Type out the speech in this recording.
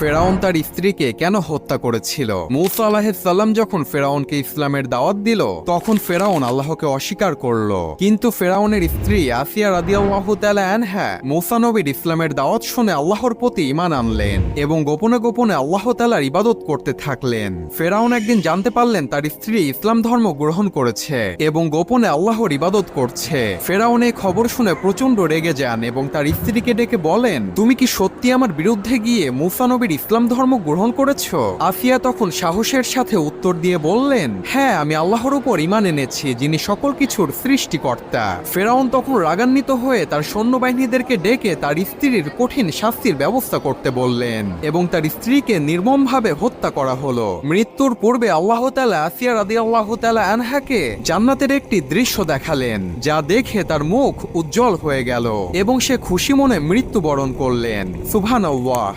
ফেরাউন তার স্ত্রীকে কেন হত্যা করেছিল? মূসা আলাইহিস সালাম যখন ফেরাউনকে ইসলামের দাওয়াত দিল, তখন ফেরাউন আল্লাহকে অস্বীকার করল। কিন্তু ফেরাউনের স্ত্রী আসিয়া রাদিয়াল্লাহু তাআলা আনহা মূসা নবীর ইসলামের দাওয়াত শুনে আল্লাহর প্রতি ঈমান আনলেন এবং গোপনে গোপনে আল্লাহ তাআলার ইবাদত করতে থাকলেন। ফেরাউন একদিন জানতে পারলেন তার স্ত্রী ইসলাম ধর্ম গ্রহণ করেছে এবং গোপনে আল্লাহর ইবাদত করছে। ফেরাউন এই খবর শুনে প্রচন্ড রেগে যান এবং তার স্ত্রীকে ডেকে বলেন, তুমি কি সত্যি আমার বিরুদ্ধে গিয়ে মূসা নবীর ইসলাম ধর্ম গ্রহণ করেছো? আসিয়া তখন সাহসের সাথে উত্তর দিয়ে বললেন, হ্যাঁ, আমি আল্লাহর উপর ঈমান এনেছি, যিনি সকল কিছুর সৃষ্টিকর্তা। ফেরাউন তখন রাগান্বিত হয়ে তার সৈন্যবাহিনীদেরকে ডেকে তার স্ত্রীর কঠিন শাস্তির ব্যবস্থা করতে বললেন এবং তার স্ত্রীকে নির্মমভাবে হত্যা করা হলো। মৃত্যুর পূর্বে আল্লাহ তাআলা আসিয়া রাদিয়াল্লাহু তাআলা আনহাকে জান্নাতের একটি দৃশ্য দেখালেন, যা দেখে তার মুখ উজ্জ্বল হয়ে গেল এবং সে খুশি মনে মৃত্যুবরণ করলেন। সুবহানাল্লাহ।